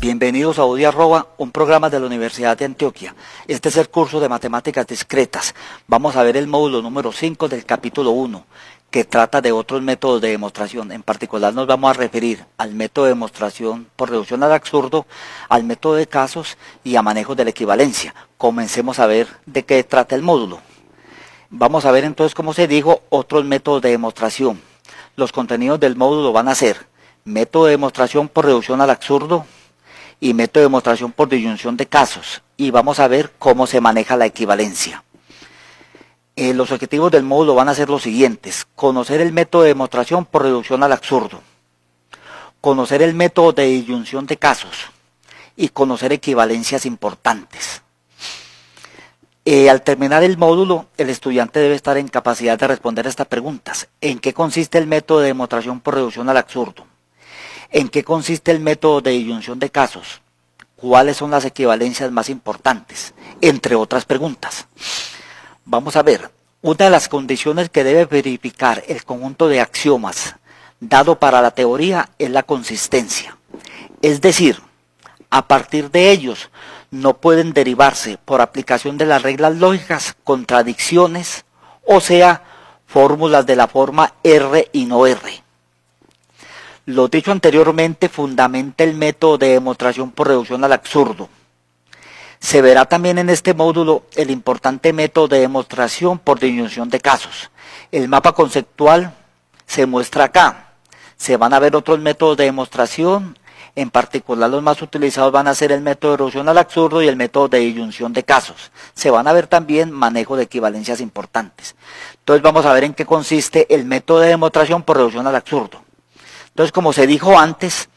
Bienvenidos a UDI Arroba, un programa de la Universidad de Antioquia. Este es el curso de Matemáticas Discretas. Vamos a ver el módulo número 5 del capítulo 1, que trata de otros métodos de demostración. En particular nos vamos a referir al método de demostración por reducción al absurdo, al método de casos y a manejo de la equivalencia. Comencemos a ver de qué trata el módulo. Vamos a ver entonces, como se dijo, otros métodos de demostración. Los contenidos del módulo van a ser método de demostración por reducción al absurdo y método de demostración por disyunción de casos, y vamos a ver cómo se maneja la equivalencia. Los objetivos del módulo van a ser los siguientes: conocer el método de demostración por reducción al absurdo, conocer el método de disyunción de casos y conocer equivalencias importantes. Al terminar el módulo, el estudiante debe estar en capacidad de responder estas preguntas: ¿en qué consiste el método de demostración por reducción al absurdo? ¿En qué consiste el método de disyunción de casos? ¿Cuáles son las equivalencias más importantes? Entre otras preguntas. Vamos a ver, una de las condiciones que debe verificar el conjunto de axiomas dado para la teoría es la consistencia. Es decir, a partir de ellos no pueden derivarse por aplicación de las reglas lógicas contradicciones, o sea, fórmulas de la forma R y no R. Lo dicho anteriormente fundamenta el método de demostración por reducción al absurdo. Se verá también en este módulo el importante método de demostración por disyunción de casos. El mapa conceptual se muestra acá. Se van a ver otros métodos de demostración, en particular los más utilizados van a ser el método de reducción al absurdo y el método de disyunción de casos. Se van a ver también manejo de equivalencias importantes. Entonces vamos a ver en qué consiste el método de demostración por reducción al absurdo. Entonces, como se dijo antes,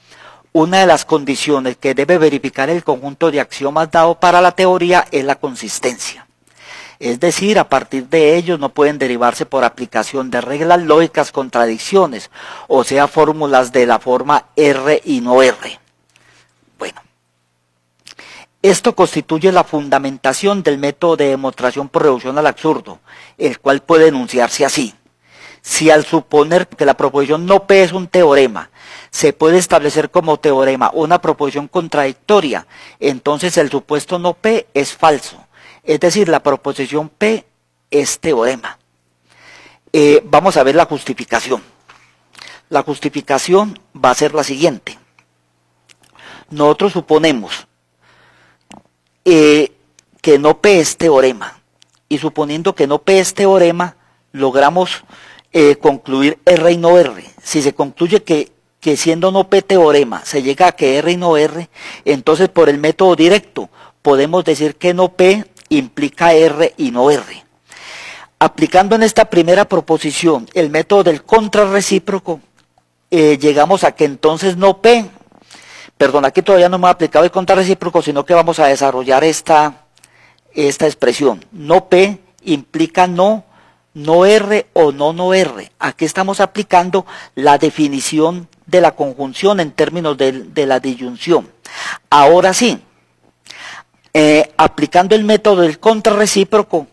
una de las condiciones que debe verificar el conjunto de axiomas dado para la teoría es la consistencia. Es decir, a partir de ellos no pueden derivarse por aplicación de reglas lógicas contradicciones, o sea, fórmulas de la forma R y no R. Bueno, esto constituye la fundamentación del método de demostración por reducción al absurdo, el cual puede enunciarse así: si al suponer que la proposición no P es un teorema, se puede establecer como teorema una proposición contradictoria, entonces el supuesto no P es falso. Es decir, la proposición P es teorema. Vamos a ver la justificación. La justificación va a ser la siguiente. Nosotros suponemos que no P es teorema, y suponiendo que no P es teorema, logramos concluir R y no R. Si se concluye que siendo no P teorema se llega a que R y no R, entonces por el método directo podemos decir que no P implica R y no R. Aplicando en esta primera proposición el método del contrarrecíproco, llegamos a que entonces no P, perdón, aquí todavía no hemos aplicado el contrarrecíproco, sino que vamos a desarrollar esta expresión: no P implica no R o no R. Aquí estamos aplicando la definición de la conjunción en términos de la disyunción. Ahora sí, aplicando el método del contrarrecíproco,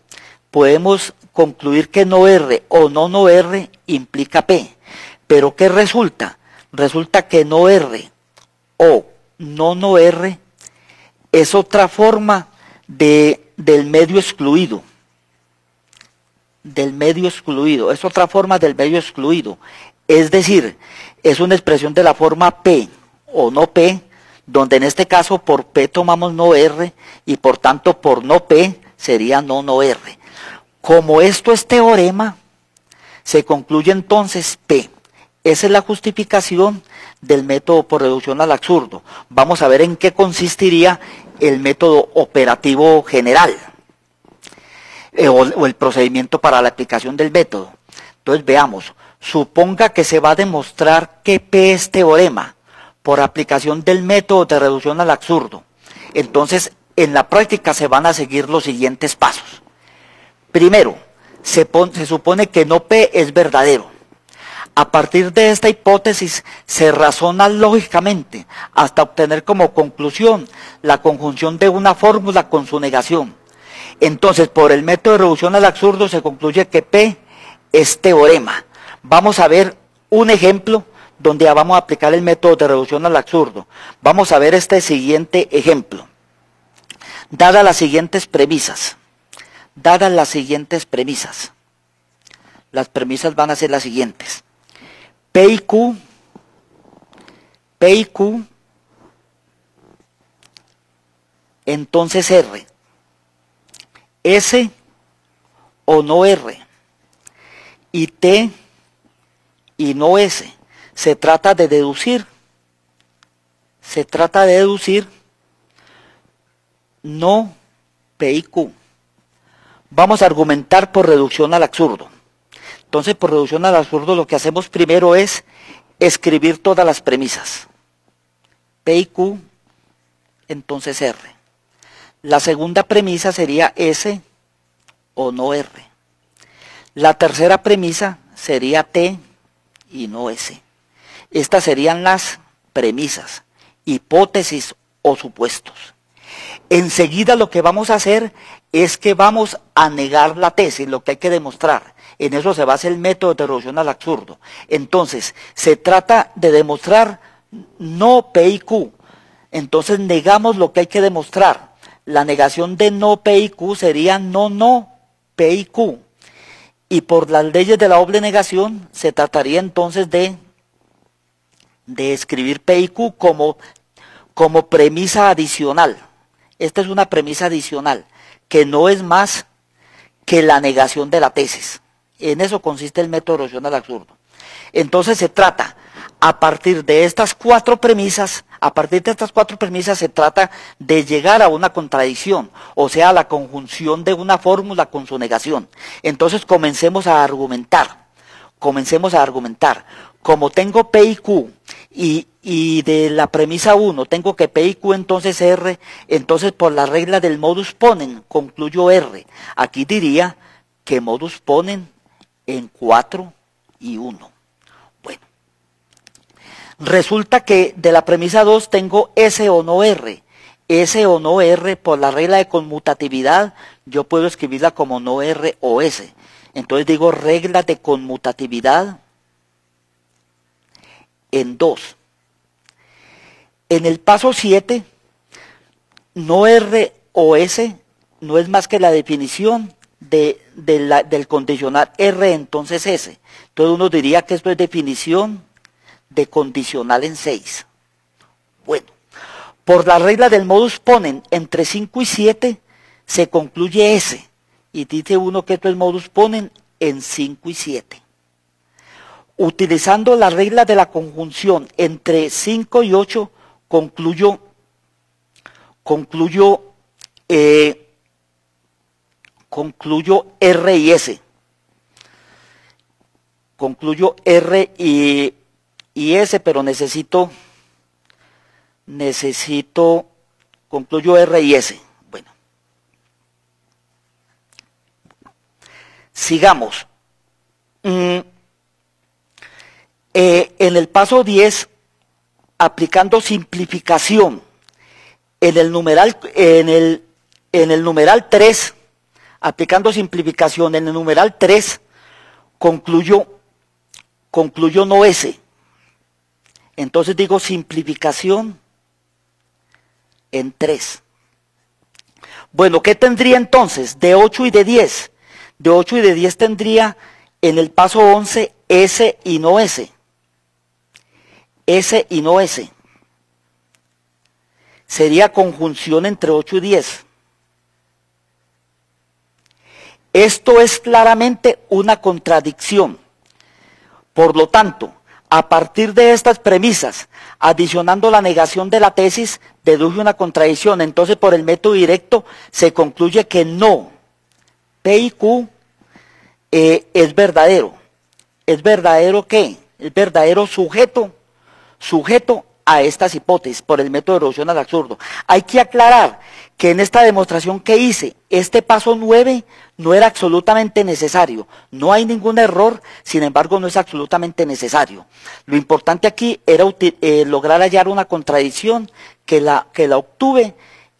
podemos concluir que no R o no R implica P. Pero ¿qué resulta? Resulta que no R o no R es otra forma del medio excluido. Es otra forma del medio excluido. Es decir, es una expresión de la forma P o no P, donde en este caso por P tomamos no R y por tanto por no P sería no R. Como esto es teorema, se concluye entonces P. Esa es la justificación del método por reducción al absurdo. Vamos a ver en qué consistiría el método operativo general, o el procedimiento para la aplicación del método. Entonces veamos, suponga que se va a demostrar que P es teorema por aplicación del método de reducción al absurdo. Entonces, en la práctica se van a seguir los siguientes pasos. Primero, se supone que no P es verdadero. A partir de esta hipótesis se razona lógicamente hasta obtener como conclusión la conjunción de una fórmula con su negación. Entonces, por el método de reducción al absurdo se concluye que P es teorema. Vamos a ver un ejemplo donde vamos a aplicar el método de reducción al absurdo. Vamos a ver este siguiente ejemplo. Dadas las siguientes premisas, las premisas van a ser las siguientes. P y Q, entonces R. S o no R. Y T y no S. Se trata de deducir no P y Q. Vamos a argumentar por reducción al absurdo. Entonces, por reducción al absurdo, lo que hacemos primero es escribir todas las premisas. P y Q, entonces R. La segunda premisa sería S o no R. La tercera premisa sería T y no S. Estas serían las premisas, hipótesis o supuestos. Enseguida lo que vamos a hacer es que vamos a negar la tesis, lo que hay que demostrar. En eso se basa el método de reducción al absurdo. Entonces, se trata de demostrar no P y Q. Entonces, negamos lo que hay que demostrar. La negación de no P y Q sería no P y Q. Y por las leyes de la doble negación, se trataría entonces de escribir P y Q como premisa adicional. Esta es una premisa adicional, que no es más que la negación de la tesis. En eso consiste el método de reducción al absurdo. Entonces se trata, a partir de estas cuatro premisas, se trata de llegar a una contradicción, o sea, la conjunción de una fórmula con su negación. Entonces comencemos a argumentar. Como tengo P y Q, y de la premisa 1 tengo que P y Q entonces R, entonces por la regla del modus ponens concluyo R. Aquí diría que modus ponens en 4 y 1. Bueno, resulta que de la premisa 2 tengo S o no R. S o no R, por la regla de conmutatividad, yo puedo escribirla como no R o S. Entonces digo regla de conmutatividad en 2. En el paso 7, no R o S no es más que la definición del condicional R entonces S. Entonces uno diría que esto es definición de condicional en 6. Bueno, por la regla del modus ponens entre 5 y 7 se concluye S. Y dice uno que esto es modus ponens en 5 y 7. Utilizando la regla de la conjunción entre 5 y 8, concluyo R y S. Concluyo R y S, pero concluyo R y S. Bueno. Sigamos. En el paso 10, aplicando simplificación en el numeral 3, aplicando simplificación en el numeral 3, concluyo no S. Entonces digo simplificación en 3. Bueno, ¿qué tendría entonces? De 8 y de 10. De 8 y de 10 tendría en el paso 11 S y no S. S y no S. Sería conjunción entre 8 y 10. Esto es claramente una contradicción. Por lo tanto, a partir de estas premisas, adicionando la negación de la tesis, deduce una contradicción. Entonces, por el método directo, se concluye que no P y Q es verdadero. ¿Es verdadero qué? Es verdadero sujeto a estas hipótesis por el método de reducción al absurdo. Hay que aclarar que en esta demostración que hice, este paso 9 no era absolutamente necesario. No hay ningún error, sin embargo no es absolutamente necesario. Lo importante aquí era lograr hallar una contradicción que la obtuve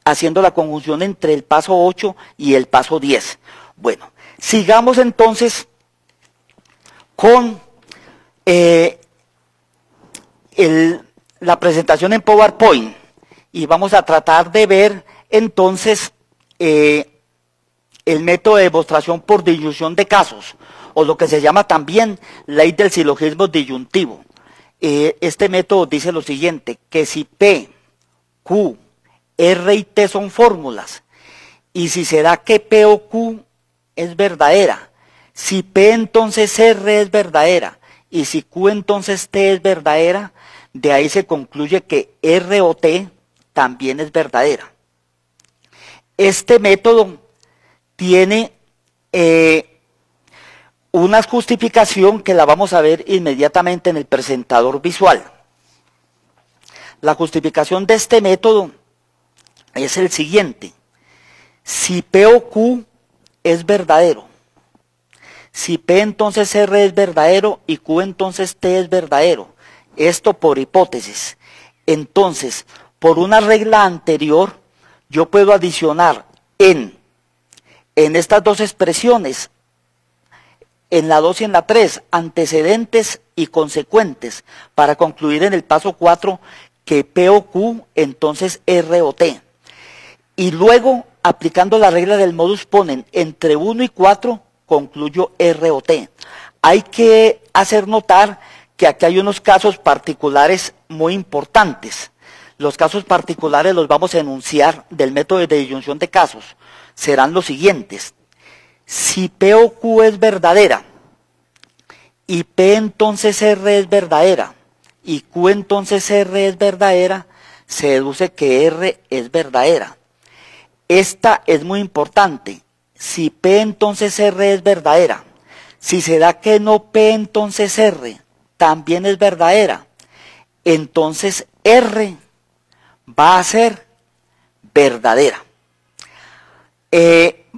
haciendo la conjunción entre el paso 8 y el paso 10. Bueno, sigamos entonces con la presentación en PowerPoint y vamos a tratar de ver entonces el método de demostración por disyunción de casos, o lo que se llama también ley del silogismo disyuntivo. Este método dice lo siguiente, que si P, Q, R y T son fórmulas, y si será que P o Q es verdadera, si P entonces R es verdadera, y si Q entonces T es verdadera, de ahí se concluye que R o T también es verdadera. Este método tiene una justificación que la vamos a ver inmediatamente en el presentador visual. La justificación de este método es el siguiente. Si P o Q es verdadero, si P entonces R es verdadero y Q entonces T es verdadero, esto por hipótesis, entonces por una regla anterior yo puedo adicionar en estas dos expresiones, en la 2 y en la 3, antecedentes y consecuentes, para concluir en el paso 4 que P o Q, entonces R o T. Y luego, aplicando la regla del modus ponens, entre 1 y 4, concluyo R o T. Hay que hacer notar que aquí hay unos casos particulares muy importantes. Los casos particulares los vamos a enunciar del método de disyunción de casos. Serán los siguientes. Si P o Q es verdadera y P entonces R es verdadera y Q entonces R es verdadera, se deduce que R es verdadera. Esta es muy importante. Si P entonces R es verdadera, si se da que no P entonces R también es verdadera, entonces R va a ser verdadera.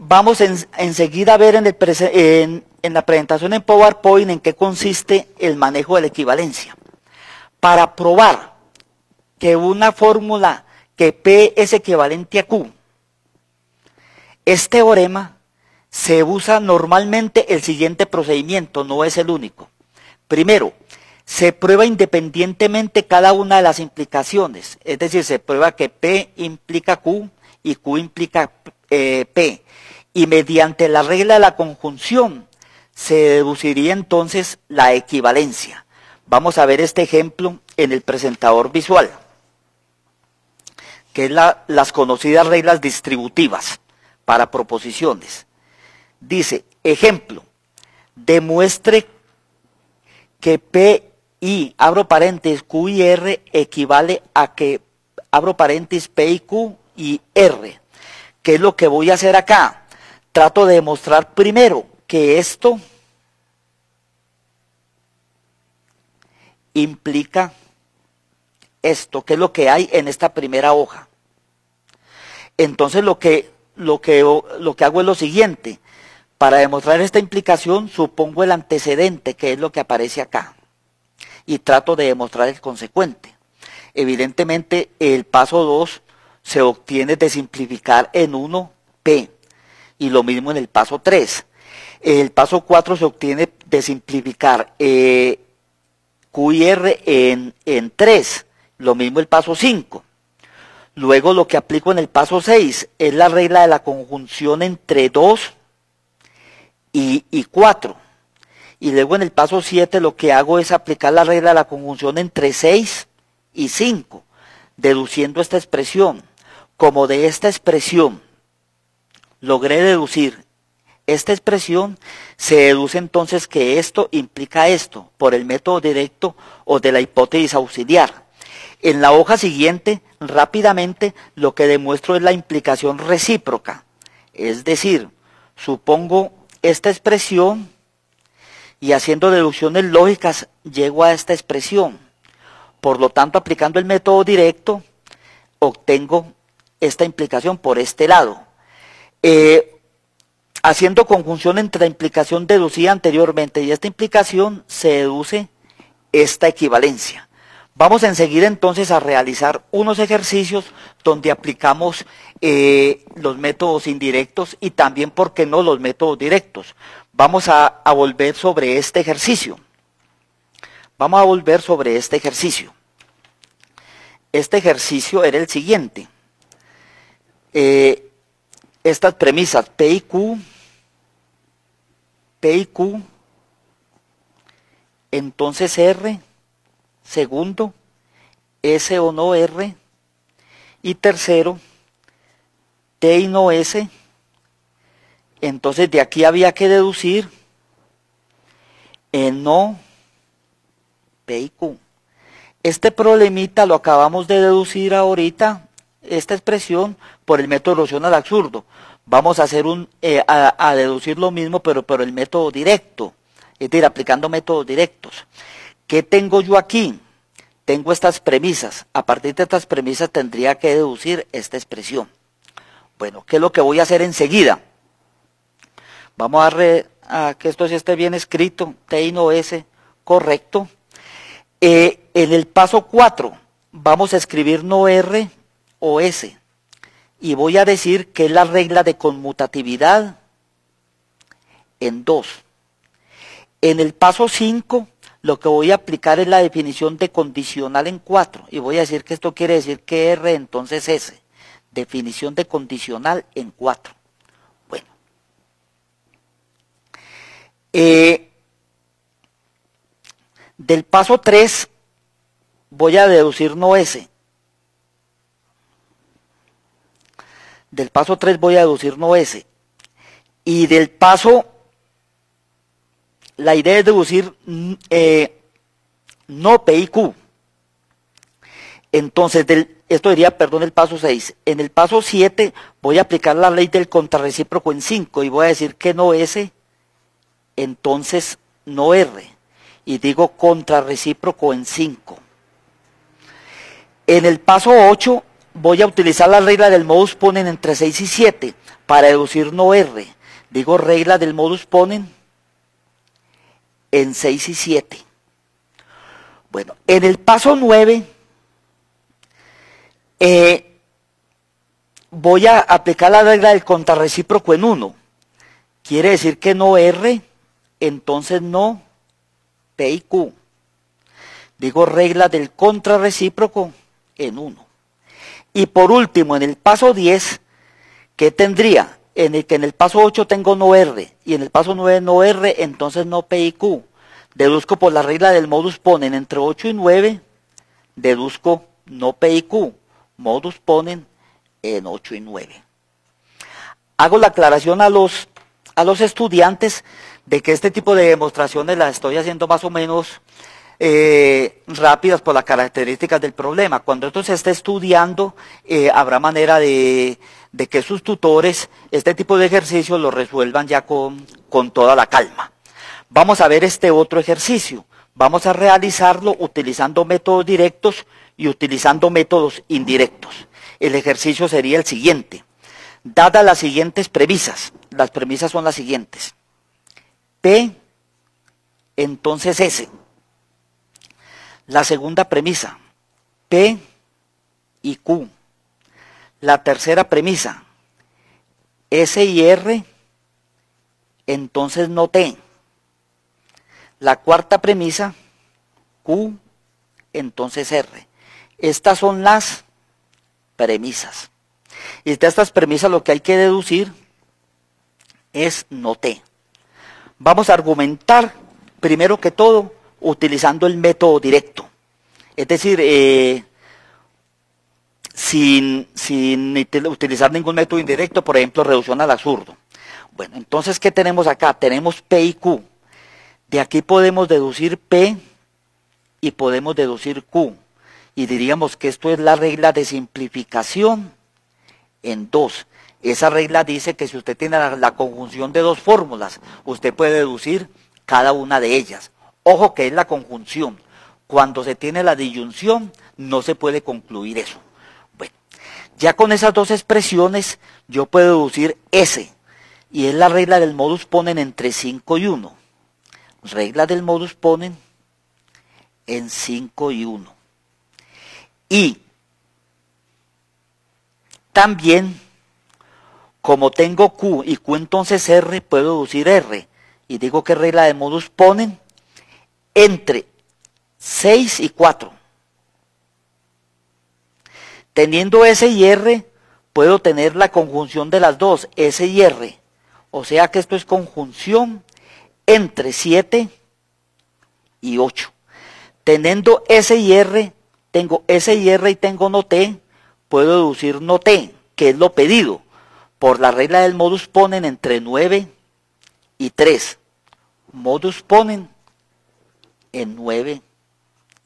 Vamos enseguida a ver en la presentación en PowerPoint en qué consiste el manejo de la equivalencia. Para probar que una fórmula que P es equivalente a Q, este teorema se usa normalmente el siguiente procedimiento, no es el único. Primero, se prueba independientemente cada una de las implicaciones, es decir, se prueba que P implica Q y Q implica P, y mediante la regla de la conjunción se deduciría entonces la equivalencia. Vamos a ver este ejemplo en el presentador visual, que es las conocidas reglas distributivas para proposiciones. Dice, ejemplo, demuestre que P y, abro paréntesis, Q y R equivale a que, abro paréntesis, P y Q y R. ¿Qué es lo que voy a hacer acá? Trato de demostrar primero que esto implica esto, que es lo que hay en esta primera hoja. Entonces lo que hago es lo siguiente. Para demostrar esta implicación supongo el antecedente, que es lo que aparece acá, y trato de demostrar el consecuente. Evidentemente el paso 2 se obtiene de simplificar en 1 P, y lo mismo en el paso 3. El paso 4 se obtiene de simplificar Q y R en 3, lo mismo el paso 5. Luego lo que aplico en el paso 6 es la regla de la conjunción entre 2 y 4. Y luego en el paso 7 lo que hago es aplicar la regla de la conjunción entre 6 y 5, deduciendo esta expresión. Como de esta expresión logré deducir esta expresión, se deduce entonces que esto implica esto, por el método directo o de la hipótesis auxiliar. En la hoja siguiente, rápidamente, lo que demuestro es la implicación recíproca. Es decir, supongo esta expresión y haciendo deducciones lógicas llego a esta expresión. Por lo tanto, aplicando el método directo, obtengo esta implicación por este lado. Haciendo conjunción entre la implicación deducida anteriormente y esta implicación, se deduce esta equivalencia. Vamos enseguida entonces a realizar unos ejercicios donde aplicamos los métodos indirectos y también, ¿por qué no?, los métodos directos. Vamos a volver sobre este ejercicio. Vamos a volver sobre este ejercicio. este ejercicio era el siguiente. Estas premisas P y Q, entonces R, segundo, S o no R, y tercero, T y no S. Entonces de aquí había que deducir no P y Q. Este problemita lo acabamos de deducir ahorita, esta expresión, por el método de reducción al absurdo. Vamos a hacer a deducir lo mismo, pero por el método directo, es decir, aplicando métodos directos. ¿Qué tengo yo aquí? Tengo estas premisas. A partir de estas premisas tendría que deducir esta expresión. Bueno, ¿qué es lo que voy a hacer enseguida? Vamos a que esto sí esté bien escrito, T y no S, correcto. En el paso 4 vamos a escribir no R o S. Y voy a decir que es la regla de conmutatividad en 2. En el paso 5 lo que voy a aplicar es la definición de condicional en 4. Y voy a decir que esto quiere decir que R entonces S. Definición de condicional en 4. Bueno. Del paso 3 voy a deducir no S. Del paso 3 voy a deducir no S. Y del paso, la idea es deducir no P y Q. Entonces, esto diría, perdón, el paso 6. En el paso 7 voy a aplicar la ley del contrarrecíproco en 5 y voy a decir que no S, entonces no R. Y digo contrarrecíproco en 5. En el paso 8 voy a utilizar la regla del modus ponens entre 6 y 7 para deducir no R. Digo regla del modus ponens en 6 y 7. Bueno, en el paso 9 voy a aplicar la regla del contrarrecíproco en 1. Quiere decir que no R, entonces no P y Q. Digo regla del contrarrecíproco en 1. Y por último, en el paso 10, ¿qué tendría? En el paso 8 tengo no R, y en el paso 9 no R, entonces no P y Q. Deduzco por la regla del modus ponens entre 8 y 9, deduzco no P y Q. Modus ponens en 8 y 9. Hago la aclaración a los estudiantes de que este tipo de demostraciones las estoy haciendo más o menos rápidas por las características del problema. Cuando esto se esté estudiando, habrá manera de que sus tutores este tipo de ejercicios lo resuelvan ya con toda la calma. Vamos a ver este otro ejercicio. Vamos a realizarlo utilizando métodos directos y utilizando métodos indirectos. El ejercicio sería el siguiente. Dadas las siguientes premisas, las premisas son las siguientes. P, entonces S. La segunda premisa, P y Q. La tercera premisa, S y R, entonces no T. La cuarta premisa, Q, entonces R. Estas son las premisas. Y de estas premisas lo que hay que deducir es no T. Vamos a argumentar, primero que todo, utilizando el método directo. Es decir, sin utilizar ningún método indirecto, por ejemplo, reducción al absurdo. Bueno, entonces, ¿qué tenemos acá? Tenemos P y Q. De aquí podemos deducir P y podemos deducir Q. Y diríamos que esto es la regla de simplificación en 2. Esa regla dice que si usted tiene la conjunción de dos fórmulas, usted puede deducir cada una de ellas. Ojo que es la conjunción. Cuando se tiene la disyunción, no se puede concluir eso. Bueno, ya con esas dos expresiones, yo puedo deducir S. Y es la regla del modus ponens entre 5 y 1. Regla del modus ponens en 5 y 1. Y también, como tengo Q y Q entonces R, puedo deducir R. Y digo que regla de modus ponens entre 6 y 4. Teniendo S y R, puedo tener la conjunción de las dos, S y R. O sea que esto es conjunción entre 7 y 8. Teniendo S y R, tengo S y R y tengo no T, puedo deducir no T, que es lo pedido, por la regla del modus ponens entre 9 y 3. Modus ponens en 9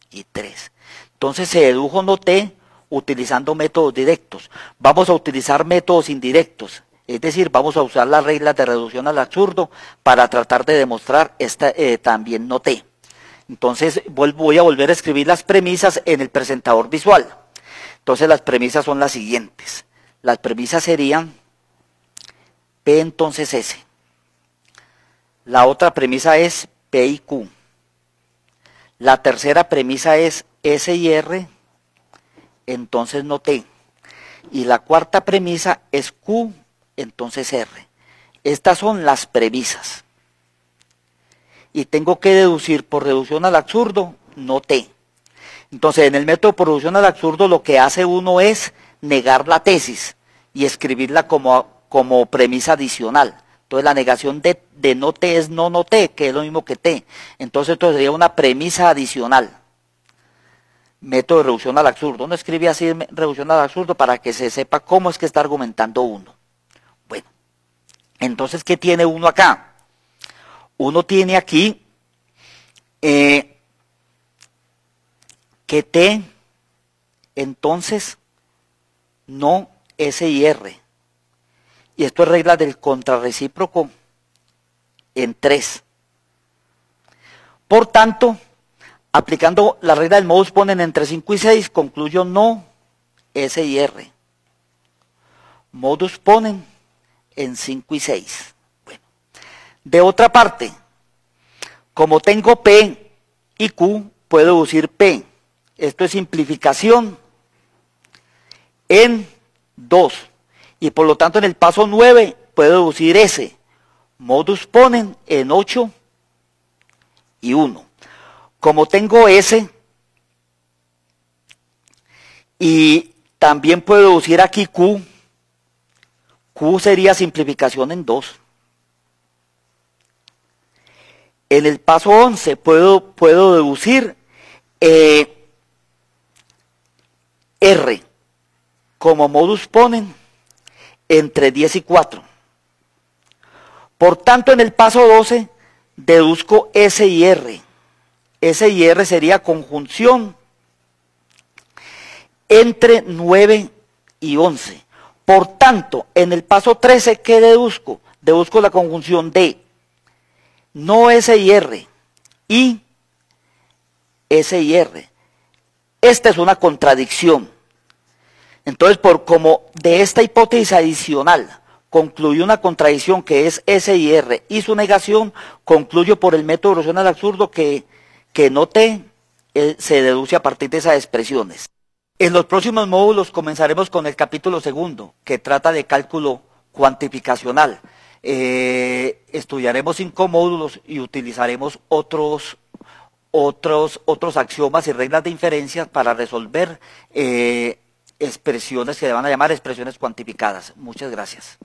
y 3. Entonces se dedujo no T utilizando métodos directos. Vamos a utilizar métodos indirectos, es decir, vamos a usar las reglas de reducción al absurdo para tratar de demostrar también no T. Entonces voy a volver a escribir las premisas en el presentador visual. Entonces las premisas son las siguientes. Las premisas serían P entonces S. La otra premisa es P y Q. La tercera premisa es S y R, entonces no T. Y la cuarta premisa es Q, entonces R. Estas son las premisas. Y tengo que deducir por reducción al absurdo no T. Entonces en el método por reducción al absurdo lo que hace uno es negar la tesis y escribirla como premisa adicional. Entonces la negación de no T es no T, que es lo mismo que T. Entonces esto sería una premisa adicional. Método de reducción al absurdo. Uno escribe así reducción al absurdo para que se sepa cómo es que está argumentando uno. Bueno, entonces ¿qué tiene uno acá? Uno tiene aquí que T, entonces, no S y R. Y esto es regla del contrarrecíproco en 3. Por tanto, aplicando la regla del modus ponens entre 5 y 6, concluyo no S y R. Modus ponens en 5 y 6. Bueno. De otra parte, como tengo P y Q, puedo deducir P. Esto es simplificación en 2. Y por lo tanto en el paso 9 puedo deducir S. Modus ponens en 8 y 1. Como tengo S, y también puedo deducir aquí Q, Q sería simplificación en 2. En el paso 11 puedo deducir R como modus ponens entre 10 y 4. Por tanto, en el paso 12 deduzco S y R. S y R sería conjunción entre 9 y 11. Por tanto, en el paso 13, ¿qué deduzco? Deduzco la conjunción de no S y R y S y R. Esta es una contradicción. Entonces, como de esta hipótesis adicional concluyo una contradicción que es S y R y su negación, concluyo por el método de reducción al absurdo que no T se deduce a partir de esas expresiones. En los próximos módulos comenzaremos con el capítulo 2, que trata de cálculo cuantificacional. Estudiaremos 5 módulos y utilizaremos otros axiomas y reglas de inferencia para resolver expresiones que se van a llamar expresiones cuantificadas. Muchas gracias.